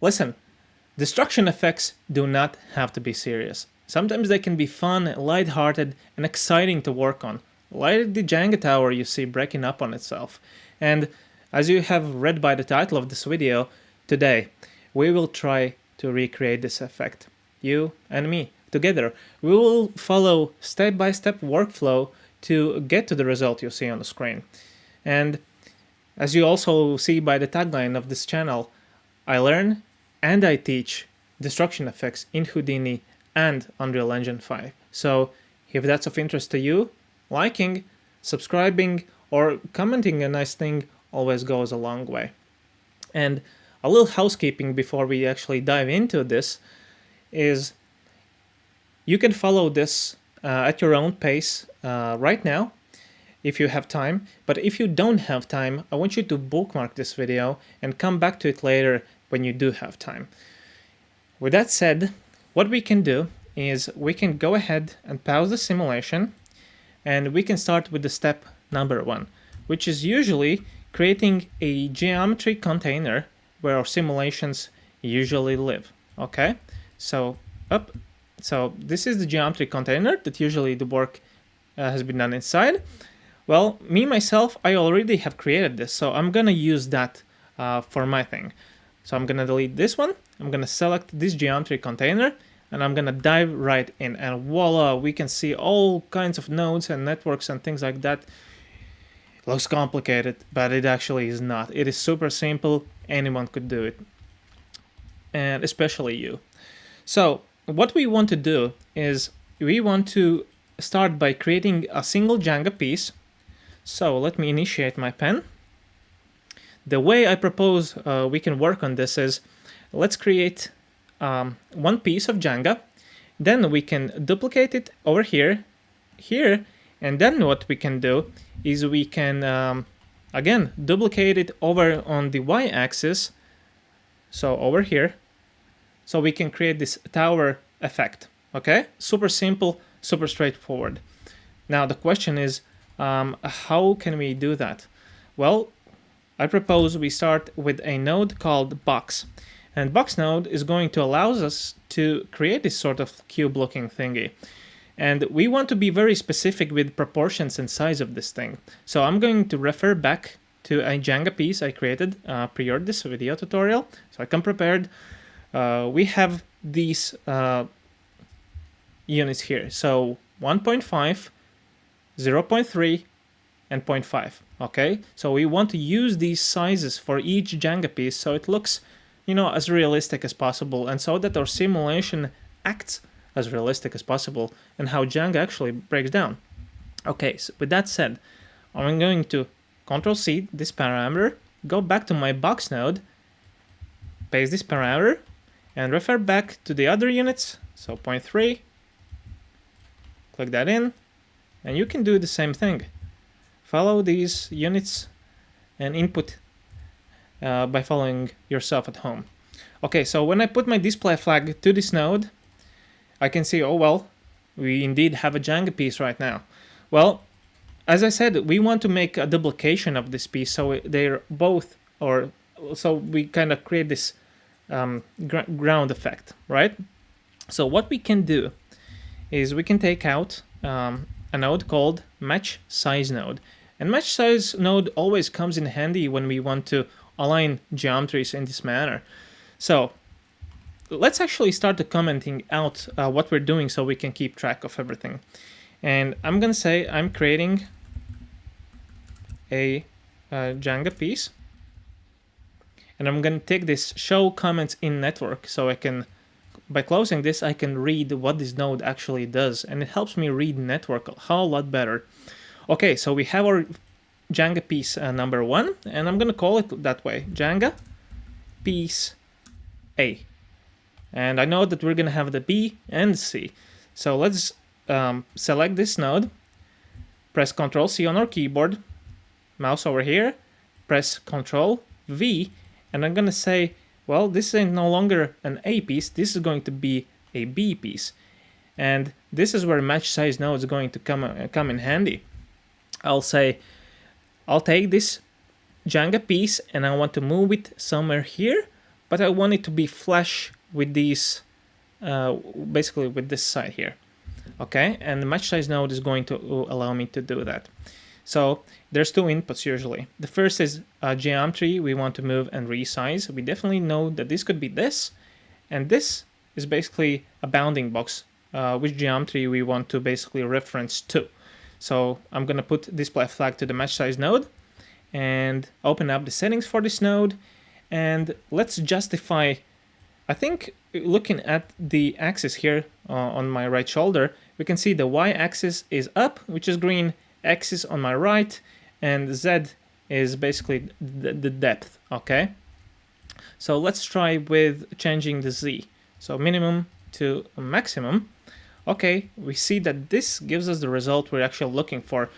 Listen, destruction effects do not have to be serious. Sometimes they can be fun, lighthearted, and exciting to work on, like the Jenga tower you see breaking up on itself. And as you have read by the title of this video, today we will try to recreate this effect. You and me, together. We will follow step-by-step workflow to get to the result you see on the screen. And as you also see by the tagline of this channel, I learn and I teach destruction effects in Houdini and Unreal Engine 5. So if that's of interest to you, liking, subscribing, or commenting a nice thing always goes a long way. And a little housekeeping before we actually dive into this is you can follow this at your own pace right now if you have time, but if you don't have time, I want you to bookmark this video and come back to it later when you do have time. With that said, what we can do is we can go ahead and pause the simulation, and we can start with the step number 1, which is usually creating a geometry container where our simulations usually live. Okay, so this is the geometry container that usually the work has been done inside. Well, myself, I already have created this, so I'm gonna use that for my thing. So I'm gonna delete this one, I'm gonna select this geometry container, and I'm gonna dive right in, and voila, we can see all kinds of nodes and networks and things like that. It looks complicated, but it actually is not. It is super simple, anyone could do it, and especially you. So what we want to do is we want to start by creating a single Jenga piece. So let me initiate my pen. The way I propose we can work on this is, let's create one piece of Jenga, then we can duplicate it over here, and then what we can do is we can, again, duplicate it over on the y-axis, so over here, so we can create this tower effect, okay? Super simple, super straightforward. Now the question is, how can we do that? Well, I propose we start with a node called box. And box node is going to allow us to create this sort of cube looking thingy. And we want to be very specific with proportions and size of this thing. So I'm going to refer back to a Jenga piece I created prior to this video tutorial. So I come prepared. We have these units here. So 1.5, 0.3, and 0.5. Okay, so we want to use these sizes for each Jenga piece so it looks, as realistic as possible, and so that our simulation acts as realistic as possible, and how Jenga actually breaks down. Okay, so with that said, I'm going to Ctrl-C this parameter, go back to my box node, paste this parameter, and refer back to the other units, so 0.3, click that in, and you can do the same thing. Follow these units and input by following yourself at home. Okay, so when I put my display flag to this node, I can see, oh well, we indeed have a Jenga piece right now. Well, as I said, we want to make a duplication of this piece so they're both, or so we kind of create this ground effect, right? So what we can do is we can take out a node called match size node. And match size node always comes in handy when we want to align geometries in this manner. So let's actually start commenting out what we're doing so we can keep track of everything. And I'm going to say I'm creating a Jenga piece. And I'm going to take this show comments in network so I can, by closing this, I can read what this node actually does. And it helps me read network a whole lot better. Okay, so we have our Jenga piece number 1, and I'm going to call it that way, Jenga piece A. And I know that we're going to have the B and C. So let's select this node, press Ctrl-C on our keyboard, mouse over here, press Ctrl-V, and I'm going to say, well, this is no longer an A piece, this is going to be a B piece. And this is where match size node is going to come in handy. I'll say, I'll take this Jenga piece and I want to move it somewhere here but I want it to be flush with these, basically with this side here. Okay, and the match size node is going to allow me to do that. So there's two inputs usually. The first is a geometry we want to move and resize. We definitely know that this could be this, and this is basically a bounding box, which geometry we want to basically reference to. So I'm going to put display flag to the match size node and open up the settings for this node, and let's justify. I think looking at the axis here on my right shoulder, we can see the y-axis is up, which is green, x is on my right, and z is basically the depth, okay? So let's try with changing the z. So minimum to maximum. Okay, we see that this gives us the result we're actually looking for.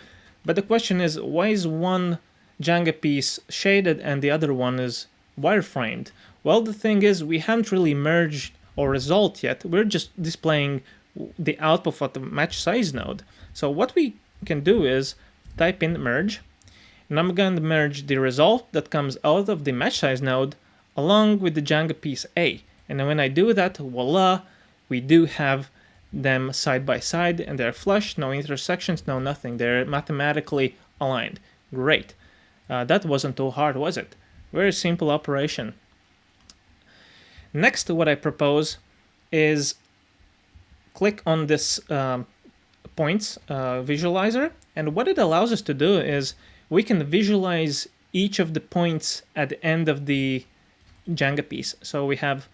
But the question is, why is one Jenga piece shaded and the other one is wireframed? Well, the thing is, we haven't really merged or result yet. We're just displaying the output of the match size node. So what we can do is type in merge, and I'm going to merge the result that comes out of the match size node along with the Jenga piece A. And then when I do that, voila, we do have them side by side, and they're flush, no intersections, no nothing. They're mathematically aligned. Great. That wasn't too hard, was it? Very simple operation. Next, what I propose is click on this points visualizer, and what it allows us to do is we can visualize each of the points at the end of the Jenga piece. So we have,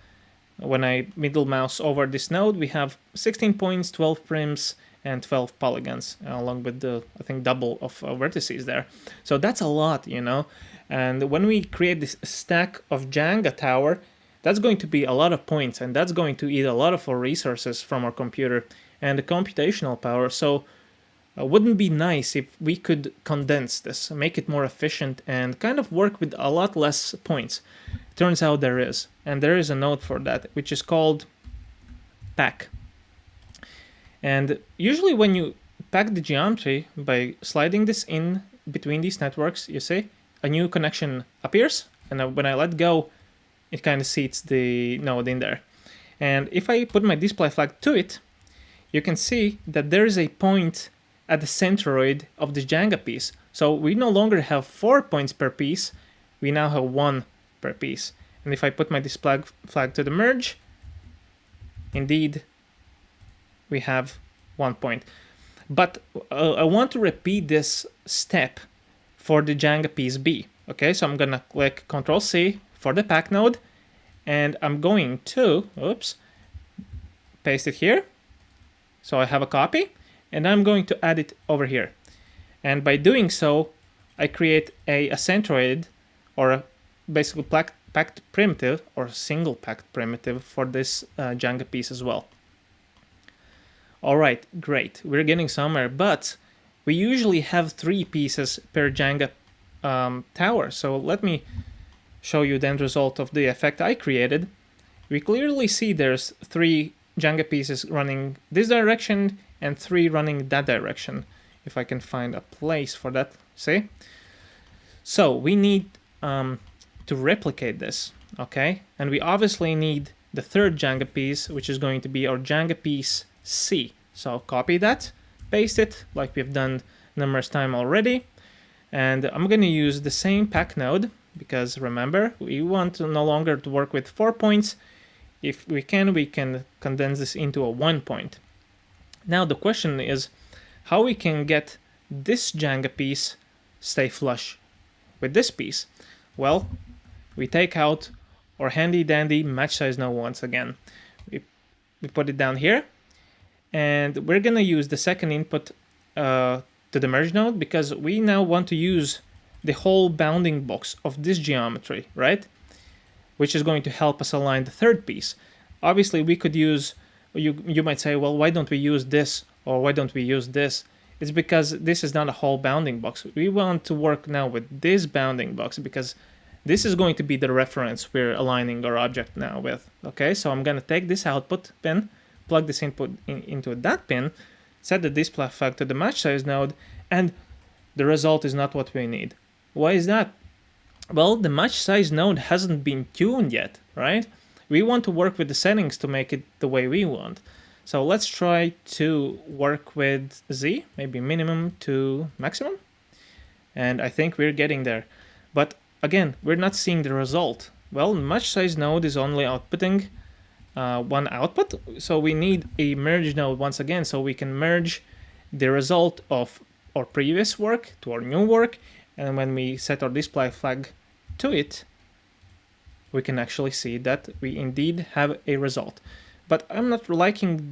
when I middle mouse over this node, we have 16 points, 12 prims, and 12 polygons, along with the, I think, double of vertices there. So that's a lot, you know. And when we create this stack of Jenga tower, that's going to be a lot of points, and that's going to eat a lot of our resources from our computer and the computational power. So wouldn't it be nice if we could condense this, make it more efficient, and kind of work with a lot less points? Turns out there is, and there is a node for that, which is called pack. And usually when you pack the geometry by sliding this in between these networks, you see a new connection appears, and when I let go, it kind of seats the node in there. And if I put my display flag to it, you can see that there is a point at the centroid of the Jenga piece. So we no longer have 4 points per piece, we now have 1 per piece. And if I put my display flag to the merge, indeed, we have 1 point. But I want to repeat this step for the Jenga piece B. Okay, so I'm gonna click Ctrl C for the pack node, and I'm going to, paste it here. So I have a copy, and I'm going to add it over here. And by doing so, I create a centroid, or a basically packed primitive, or single packed primitive for this Jenga piece as well. All right, great, we're getting somewhere, but we usually have 3 pieces per Jenga tower. So let me show you the end result of the effect I created. We clearly see there's 3 Jenga pieces running this direction and 3 running that direction. If I can find a place for that, see? So we need to replicate this, okay? And we obviously need the 3rd Jenga piece, which is going to be our Jenga piece C. So copy that, paste it like we've done numerous times already. And I'm going to use the same pack node, because remember, we want to no longer to work with 4 points. If we can condense this into a 1 point. Now the question is how we can get this Jenga piece stay flush with this piece. Well, we take out our handy dandy match size node once again. We put it down here, and we're gonna use the second input to the merge node, because we now want to use the whole bounding box of this geometry, right? Which is going to help us align the 3rd piece. Obviously, we could use, you might say, well, why don't we use this, or why don't we use this? It's because this is not a whole bounding box. We want to work now with this bounding box, because this is going to be the reference we're aligning our object now with. Okay, so I'm going to take this output pin, plug this input into that pin, set the display flag to the match size node, and the result is not what we need. Why is that? Well, the match size node hasn't been tuned yet, right? We want to work with the settings to make it the way we want. So let's try to work with Z, maybe minimum to maximum. And I think we're getting there. But again, we're not seeing the result. Well, match size node is only outputting one output, so we need a merge node once again, so we can merge the result of our previous work to our new work, and when we set our display flag to it, we can actually see that we indeed have a result. But I'm not liking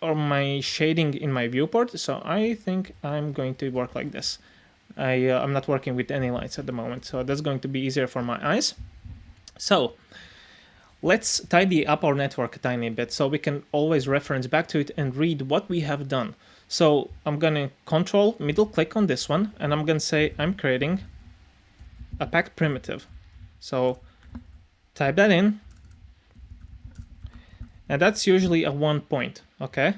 my shading in my viewport, so I think I'm going to work like this. I'm not working with any lights at the moment, so that's going to be easier for my eyes. So let's tidy up our network a tiny bit so we can always reference back to it and read what we have done. So I'm going to control middle click on this one, and I'm going to say I'm creating a packed primitive. So type that in, and that's usually a 1 point, okay?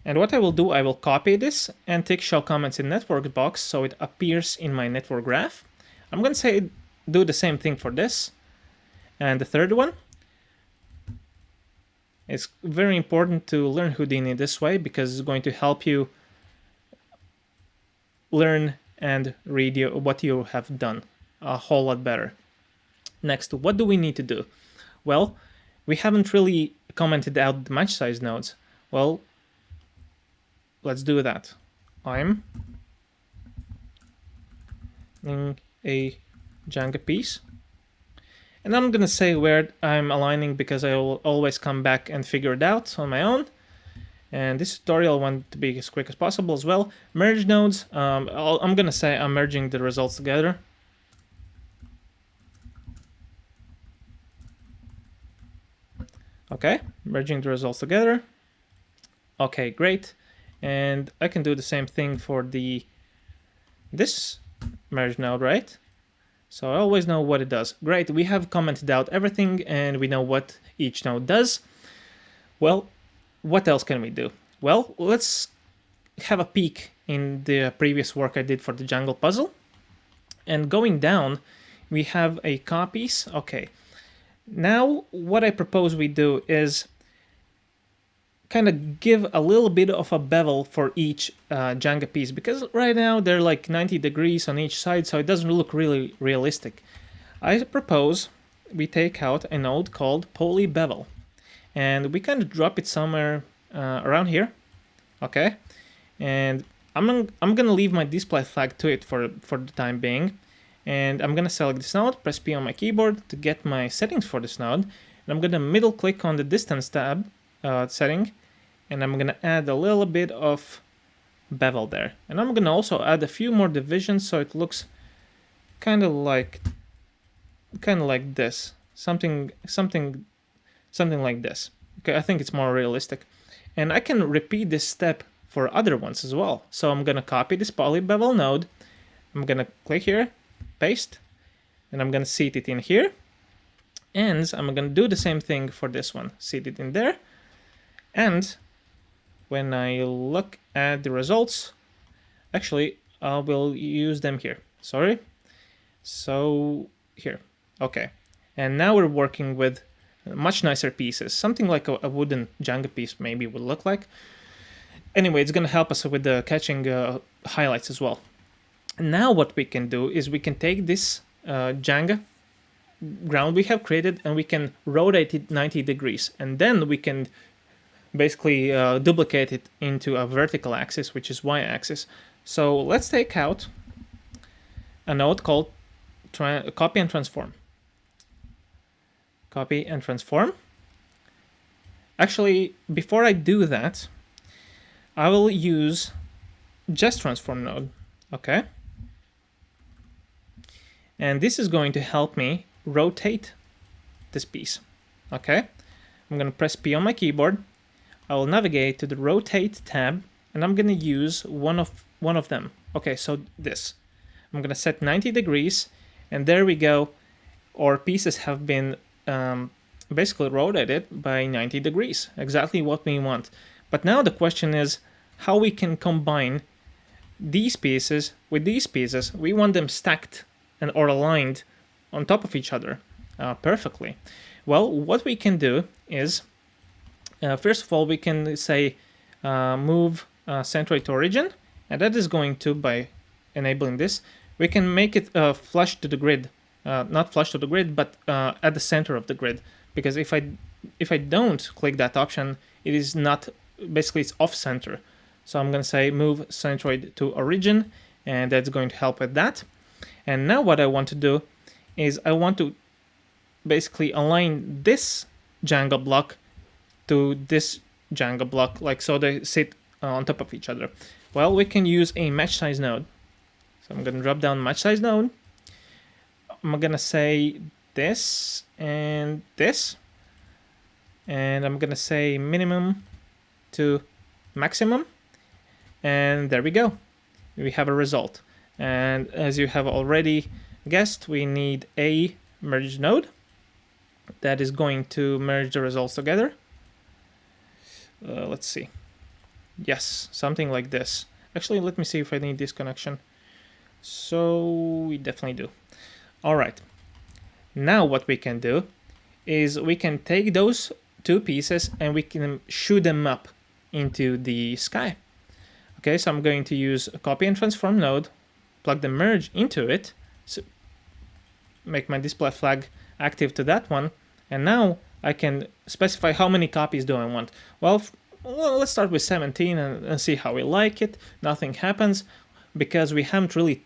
And what I will do, I will copy this and take show comments in network box so it appears in my network graph. I'm going to say do the same thing for this. And the third one, it's very important to learn Houdini this way because it's going to help you learn and read what you have done a whole lot better. Next, what do we need to do? Well, we haven't really commented out the match size nodes. Well, let's do that. I'm in a Jenga piece. And I'm going to say where I'm aligning because I will always come back and figure it out on my own. And this tutorial I want to be as quick as possible as well. Merge nodes, I'm going to say I'm merging the results together. Okay, merging the results together. Okay, great. And I can do the same thing for this merge node, right? So I always know what it does. Great, we have commented out everything and we know what each node does. Well, what else can we do? Well, let's have a peek in the previous work I did for the jungle puzzle. And going down, we have a copies. Okay, now what I propose we do is kind of give a little bit of a bevel for each Jenga piece, because right now they're like 90 degrees on each side, so it doesn't look really realistic. I propose we take out a node called poly bevel, and we kind of drop it somewhere around here, okay? And I'm gonna leave my display flag to it for the time being, and I'm gonna select this node, press P on my keyboard to get my settings for this node, and I'm gonna middle click on the distance tab setting, and I'm gonna add a little bit of bevel there, and I'm gonna also add a few more divisions so it looks kind of like this, something like this. Okay, I think it's more realistic, and I can repeat this step for other ones as well. So I'm gonna copy this poly bevel node, I'm gonna click here, paste, and I'm gonna seat it in here, and I'm gonna do the same thing for this one, seat it in there. And when I look at the results, actually, I will use them here. Sorry. So here. Okay. And now we're working with much nicer pieces. Something like a wooden Jenga piece maybe would look like. Anyway, it's going to help us with the catching highlights as well. And now what we can do is we can take this Jenga ground we have created and we can rotate it 90 degrees. And then we can basically duplicate it into a vertical axis, which is y-axis. So let's take out a node called copy and transform. Copy and transform. Actually, before I do that, I will use just transform node, okay? And this is going to help me rotate this piece, okay? I'm gonna press P on my keyboard. I will navigate to the rotate tab, and I'm gonna use one of them. Okay, so this. I'm gonna set 90 degrees, and there we go. Our pieces have been basically rotated by 90 degrees, exactly what we want. But now the question is how we can combine these pieces with these pieces. We want them stacked and or aligned on top of each other perfectly. Well, what we can do is, first of all, we can say move centroid to origin, and that is going to, by enabling this, we can make it flush to the grid. Not flush to the grid, but at the center of the grid. Because if I don't click that option, it is not, basically it's off center. So I'm going to say move centroid to origin, and that's going to help with that. And now what I want to do is I want to basically align this Jenga block to this Jenga block, like so they sit on top of each other. Well, we can use a match size node. So I'm going to drop down match size node. I'm going to say this and this. And I'm going to say minimum to maximum. And there we go. We have a result. And as you have already guessed, we need a merge node that is going to merge the results together. Let's see. Yes, something like this. Actually, let me see if I need this connection. So we definitely do. All right. Now what we can do is we can take those two pieces and we can shoot them up into the sky. Okay, so I'm going to use a copy and transform node, plug the merge into it, so make my display flag active to that one, and now I can specify how many copies do I want. Well, let's start with 17 and see how we like it. Nothing happens because we haven't really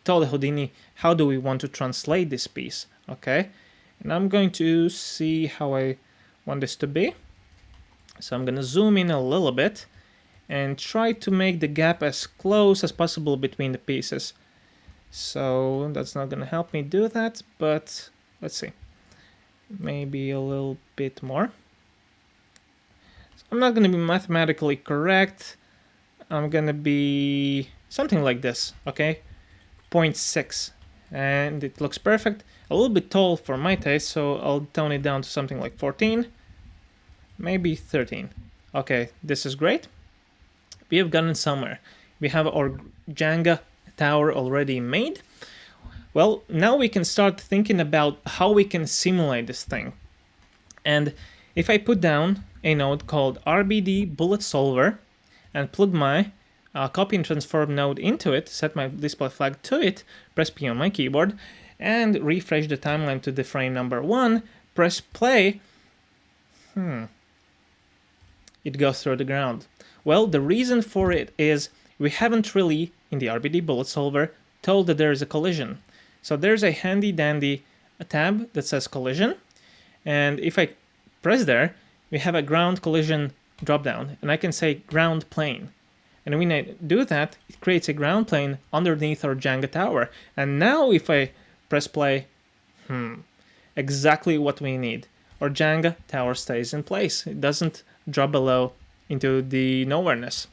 told Houdini how do we want to translate this piece. Okay, and I'm going to see how I want this to be. So I'm going to zoom in a little bit and try to make the gap as close as possible between the pieces. So that's not going to help me do that, but let's see. Maybe a little bit more. So I'm not going to be mathematically correct. I'm going to be something like this, okay? 0.6. And it looks perfect. A little bit tall for my taste, so I'll tone it down to something like 14. Maybe 13. Okay, this is great. We have gotten somewhere. We have our Jenga tower already made. Well, now we can start thinking about how we can simulate this thing. And if I put down a node called RBD Bullet Solver and plug my copy and transform node into it, set my display flag to it, press P on my keyboard, and refresh the timeline to the frame number 1, press play, it goes through the ground. Well, the reason for it is we haven't really, in the RBD Bullet Solver, told that there is a collision. So there's a handy dandy tab that says collision, and if I press there, we have a ground collision dropdown, and I can say ground plane. And when I do that, it creates a ground plane underneath our Jenga tower. And now if I press play, exactly what we need. Our Jenga tower stays in place. It doesn't drop below into the nowhereness.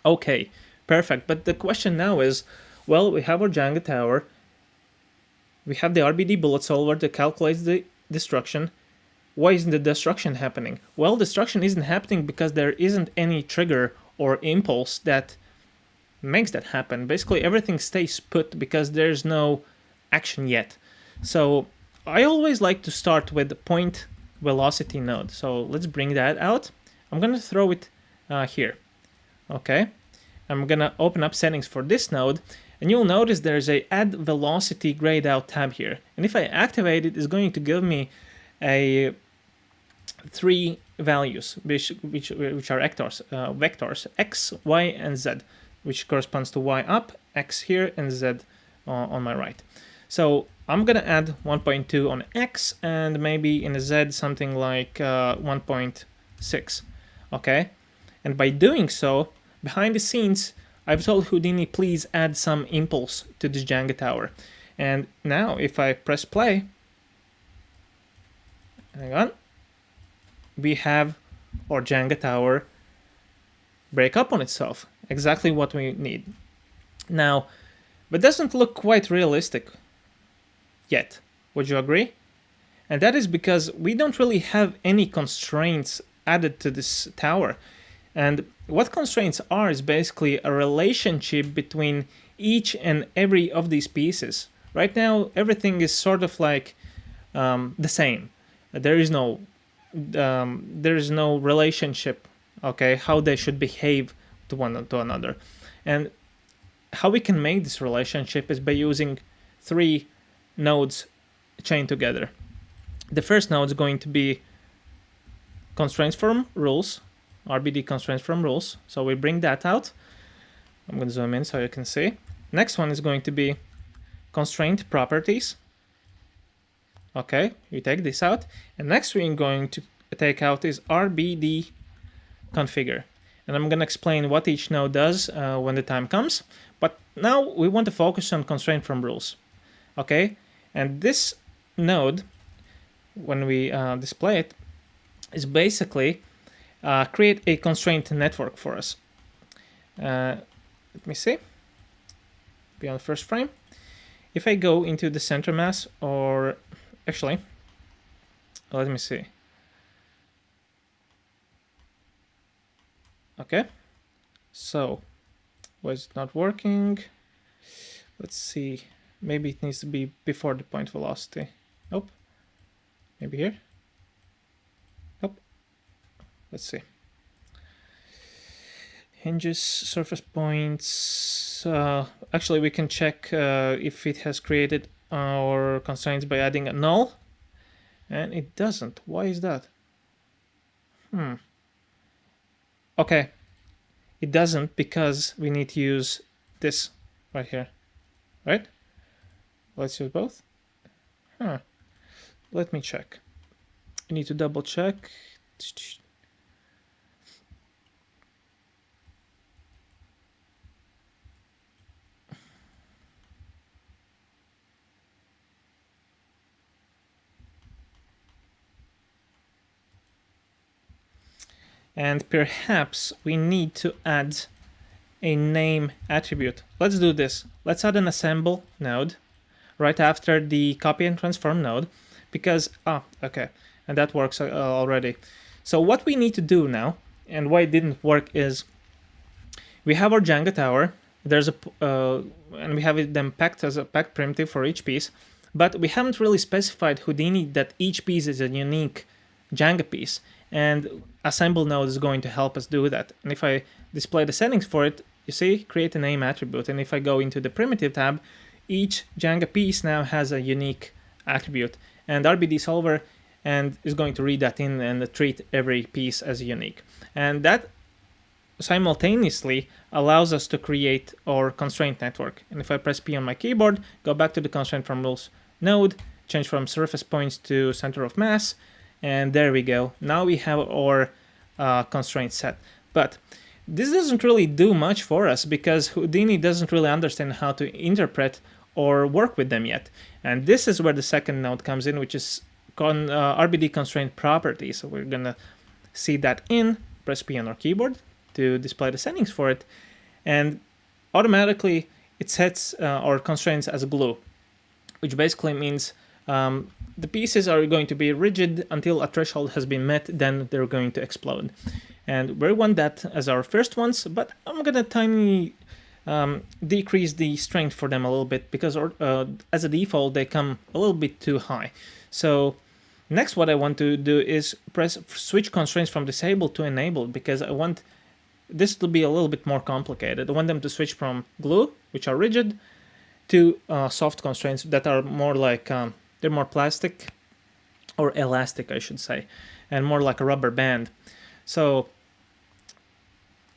Okay, perfect. But the question now is, well, we have our Jenga tower. We have the RBD Bullet Solver that calculates the destruction. Why isn't the destruction happening? Well, destruction isn't happening because there isn't any trigger or impulse that makes that happen. Basically, everything stays put because there's no action yet. So I always like to start with the point velocity node. So let's bring that out. I'm going to throw it here. Okay. I'm going to open up settings for this node. And you'll notice there's a add velocity grayed out tab here. And if I activate it, it's going to give me a 3 values, which are vectors, x, y, and z, which corresponds to y up, x here, and z on my right. So I'm going to add 1.2 on x, and maybe in a z something like 1.6, okay? And by doing so, behind the scenes, I've told Houdini, please add some impulse to this Jenga tower. And now if I press play, hang on, we have our Jenga tower break up on itself. Exactly what we need. Now, but doesn't look quite realistic yet. Would you agree? And that is because we don't really have any constraints added to this tower. And what constraints are is basically a relationship between each and every of these pieces. Right now, everything is sort of like the same. There is no relationship, okay, how they should behave to one to another. And how we can make this relationship is by using 3 nodes chained together. The first node is going to be constraints from rules, RBD constraints from rules. So we bring that out. I'm going to zoom in so you can see. Next one is going to be constraint properties. Okay, we take this out. And next we're going to take out is RBD configure. And I'm going to explain what each node does when the time comes. But now we want to focus on constraint from rules. Okay, and this node, when we display it, is basically create a constraint network for us. Let me see. Be on the first frame. If I go into the center mass, or actually, let me see. Okay, so was it not working? Let's see. Maybe it needs to be before the point velocity. Nope. Maybe here. Nope. Let's see. Hinges, surface points. Actually, we can check if it has created our constraints by adding a null. And it doesn't. Why is that? Okay. It doesn't because we need to use this right here. Right? Let's use both. Let me check. I need to double check. And perhaps we need to add a name attribute. Let's do this. Let's add an assemble node right after the copy and transform node, because, okay, and that works already. So what we need to do now, and why it didn't work, is we have our Jenga tower, there's and we have it then packed as a packed primitive for each piece, but we haven't really specified Houdini that each piece is a unique Jenga piece, and assemble node is going to help us do that. And if I display the settings for it, you see, create a name attribute, and if I go into the primitive tab, each Jenga piece now has a unique attribute, and RBD solver is going to read that in and treat every piece as unique. And that simultaneously allows us to create our constraint network. And if I press P on my keyboard, go back to the constraint from rules node, change from surface points to center of mass, and there we go. Now we have our constraint set. But this doesn't really do much for us because Houdini doesn't really understand how to interpret or work with them yet. And this is where the second node comes in, which is RBD constraint properties. So we're gonna see that in, press P on our keyboard to display the settings for it, and automatically it sets our constraints as glue, which basically means the pieces are going to be rigid until a threshold has been met, then they're going to explode. And we want that as our first ones, but I'm gonna tiny decrease the strength for them a little bit because as a default they come a little bit too high. So next what I want to do is press switch constraints from disable to enable, because I want this to be a little bit more complicated. I want them to switch from glue, which are rigid, to soft constraints that are more like they're more plastic or elastic, I should say, and more like a rubber band. So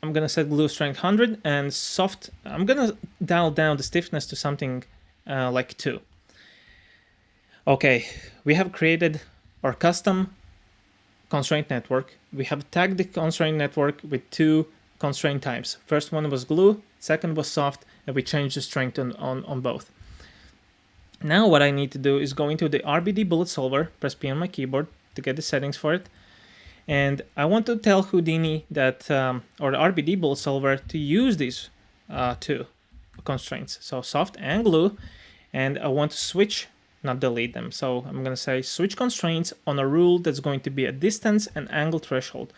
I'm gonna set glue strength 100 and soft. I'm gonna dial down the stiffness to something like 2. Okay, we have created our custom constraint network. We have tagged the constraint network with 2 constraint types. First one was glue, second was soft, and we changed the strength on both. Now what I need to do is go into the RBD bullet solver, press P on my keyboard to get the settings for it. And I want to tell Houdini that, or the RBD bullet solver, to use these 2 constraints, so soft and glue, and I want to switch, not delete them. So I'm going to say switch constraints on a rule that's going to be a distance and angle threshold.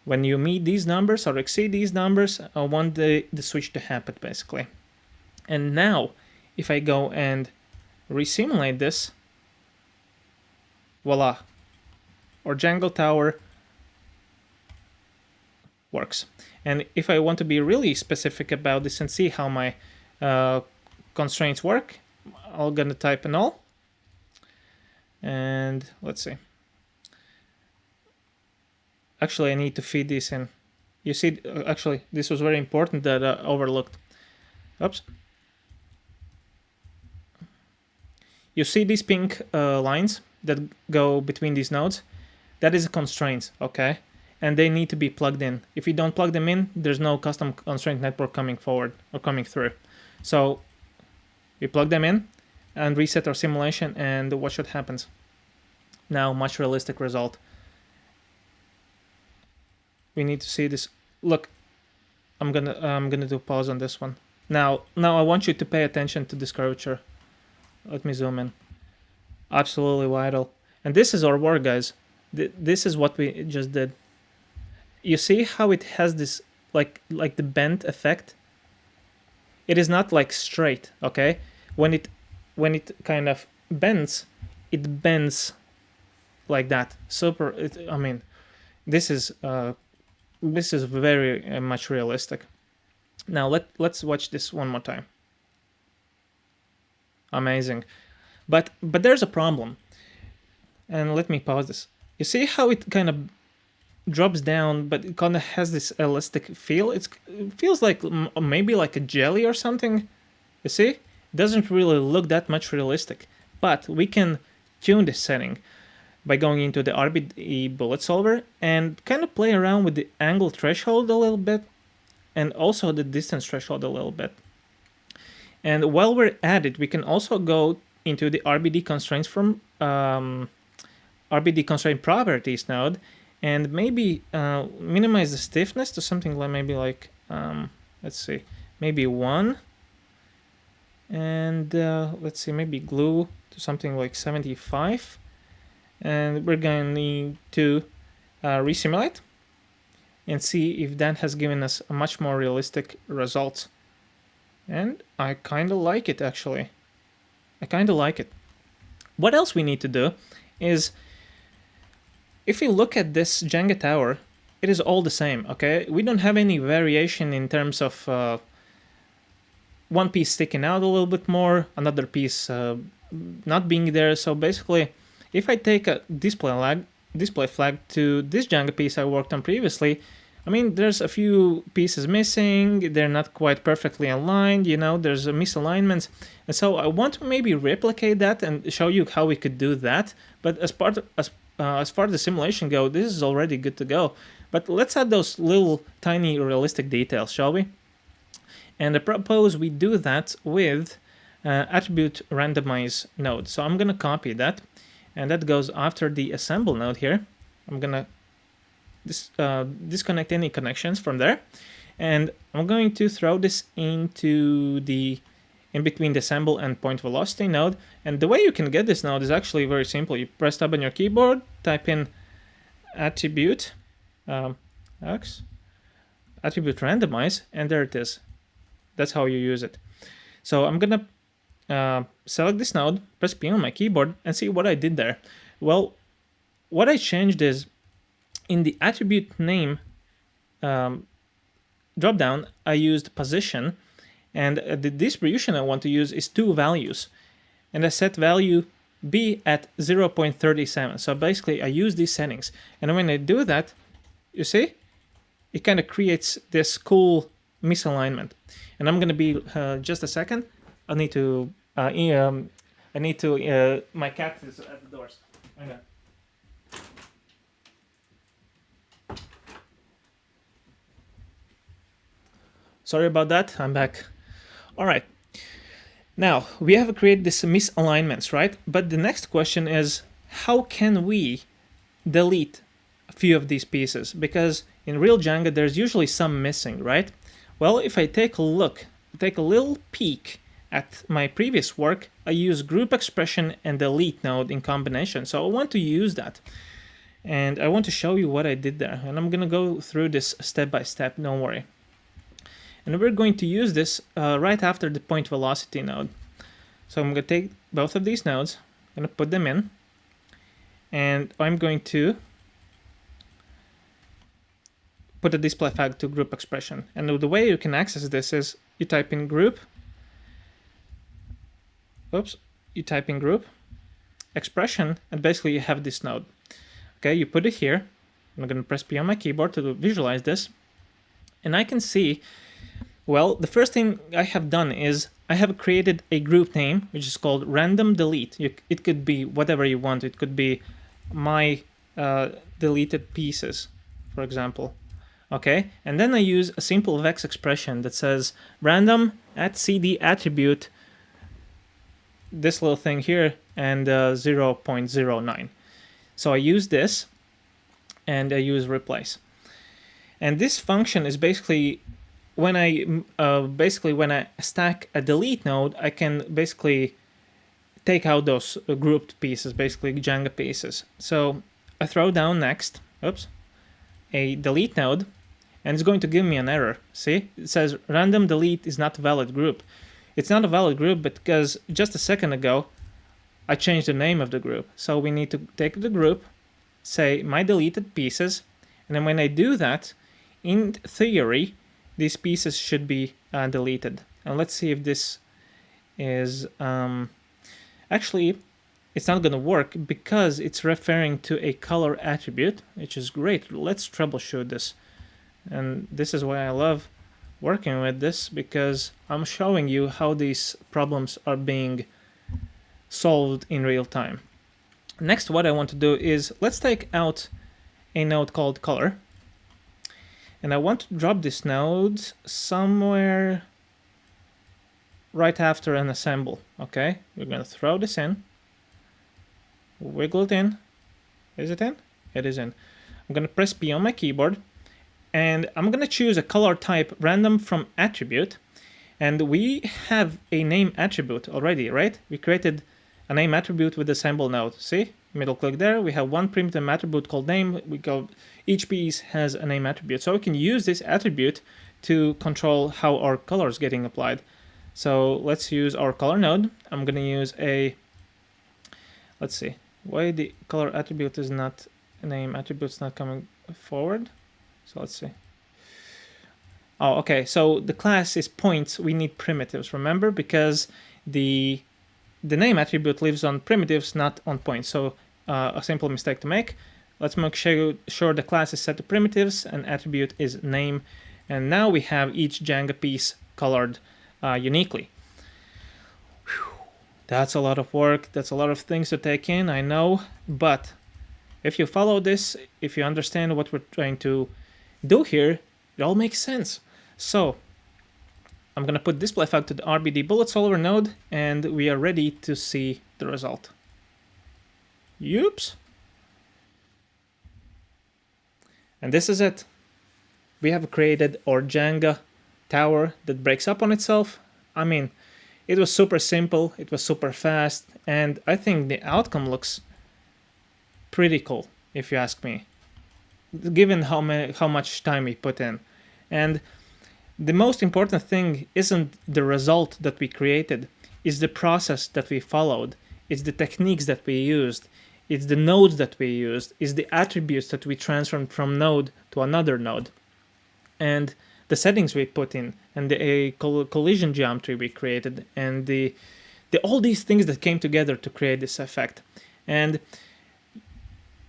When you meet these numbers or exceed these numbers, I want the switch to happen, basically. And now, if I go and resimulate this, voila, our Django tower works. And if I want to be really specific about this and see how my constraints work, I'm gonna type a null, and let's see. Actually, I need to feed this in. You see, actually, this was very important that I overlooked. Oops. You see these pink lines that go between these nodes? That is a constraint, okay? And they need to be plugged in. If you don't plug them in, there's no custom constraint network coming forward or coming through. So we plug them in and reset our simulation, and watch what happens. Now, much realistic result. We need to see this. Look, I'm gonna do pause on this one. Now I want you to pay attention to this curvature. Let me zoom in. Absolutely vital. And this is our work, guys. This is what we just did. You see how it has this like the bent effect? It is not like straight, okay? When it kind of bends, it bends like that. Super. I mean, this is very much realistic. Now let's watch this one more time. Amazing. But there's a problem. And let me pause this. You see how it kind of drops down, but it kind of has this elastic feel? It feels like maybe like a jelly or something. You see? It doesn't really look that much realistic. But we can tune this setting by going into the RBD bullet solver and kind of play around with the angle threshold a little bit and also the distance threshold a little bit. And while we're at it, we can also go into the RBD constraints from RBD constraint properties node and maybe minimize the stiffness to something like maybe like, let's see, maybe 1. And let's see, maybe glue to something like 75. And we're going to resimulate and see if that has given us a much more realistic result. And I kind of like it, actually. I kind of like it. What else we need to do is, if we look at this Jenga tower, it is all the same, okay? We don't have any variation in terms of one piece sticking out a little bit more, another piece not being there. So basically, if I take a display flag to this Jenga piece I worked on previously, I mean, there's a few pieces missing, they're not quite perfectly aligned, you know, there's misalignments. And so I want to maybe replicate that and show you how we could do that. But as far as the simulation go, this is already good to go. But let's add those little tiny realistic details, shall we? And I propose we do that with attribute randomize node. So I'm going to copy that, and that goes after the assemble node here. I'm going to disconnect any connections from there, and I'm going to throw this into the in between the assemble and point velocity node. And the way you can get this node is actually very simple. You press tab on your keyboard, type in attribute attribute randomize, and there it is. That's how you use it. So I'm gonna select this node, press P on my keyboard, and see what I did there. Well, what I changed is, in the attribute name dropdown, I used position, and the distribution I want to use is 2 values, and I set value B at 0.37. So basically, I use these settings, and when I do that, you see, it kind of creates this cool misalignment. And I'm gonna be just a second. I need to. My cat is at the doors. Hang on. Sorry about that, I'm back. All right. Now, we have created these misalignments, right? But the next question is, how can we delete a few of these pieces? Because in real Jenga, there's usually some missing, right? Well, if I take a look, take a little peek at my previous work, I use group expression and delete node in combination. So I want to use that. And I want to show you what I did there. And I'm gonna go through this step by step, don't worry. And we're going to use this right after the point velocity node. So I'm going to take both of these nodes, I'm going to put them in, and I'm going to put a display flag to group expression. And the way you can access this is you type in group, you type in group expression, and basically you have this node. Okay, you put it here. I'm going to press P on my keyboard to visualize this. And I can see, well, the first thing I have done is I have created a group name, which is called random delete. It could be whatever you want. It could be my deleted pieces, for example. Okay, and then I use a simple vex expression that says random at cd attribute, this little thing here, and 0.09. So I use this, and I use replace. And this function is basically when I stack a delete node, I can basically take out those grouped pieces, basically Jenga pieces. So I throw down next, a delete node, and it's going to give me an error. See, it says random delete is not a valid group. It's not a valid group because just a second ago I changed the name of the group. So we need to take the group, say my deleted pieces, and then when I do that, in theory, these pieces should be deleted. And let's see if this is actually, it's not going to work because it's referring to a color attribute, which is great. Let's troubleshoot this. And this is why I love working with this, because I'm showing you how these problems are being solved in real time. Next, what I want to do is let's take out a node called color. And I want to drop this node somewhere right after an assemble. Okay, we're going to throw this in, wiggle it in. Is it in? It is in. I'm going to press P on my keyboard, and I'm going to choose a color type random from attribute. And we have a name attribute already, right? We created a name attribute with the assemble node. See, middle click there. We have one primitive attribute called name. Each piece has a name attribute. So we can use this attribute to control how our color is getting applied. So let's use our color node. I'm going to use let's see, why the color attribute is not, name attribute's not coming forward. So let's see. Oh, okay, so the class is points. We need primitives, remember, because the name attribute lives on primitives, not on points. So a simple mistake to make. Let's make sure the class is set to primitives and attribute is name. And now we have each Jenga piece colored uniquely. Whew. That's a lot of work. That's a lot of things to take in, I know. But if you follow this, if you understand what we're trying to do here, it all makes sense. So I'm going to put display flag to the RBD bullet solver node, and we are ready to see the result. Oops. And this is it. We have created our Jenga tower that breaks up on itself. I mean, it was super simple, it was super fast, and I think the outcome looks pretty cool, if you ask me, given how much time we put in. And the most important thing isn't the result that we created, it's the process that we followed, it's the techniques that we used, it's the nodes that we used, it's the attributes that we transformed from node to another node, and the settings we put in, and the collision geometry we created, and the all these things that came together to create this effect. And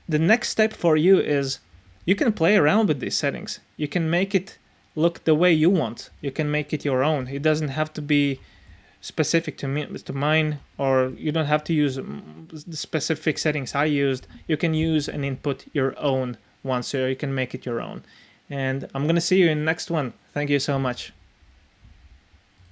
the next step for you is you can play around with these settings. You can make it look the way you want. You can make it your own. It doesn't have to be specific to mine, or you don't have to use the specific settings I used. You can use and input your own one, so you can make it your own. And I'm gonna see you in the next one. Thank you so much.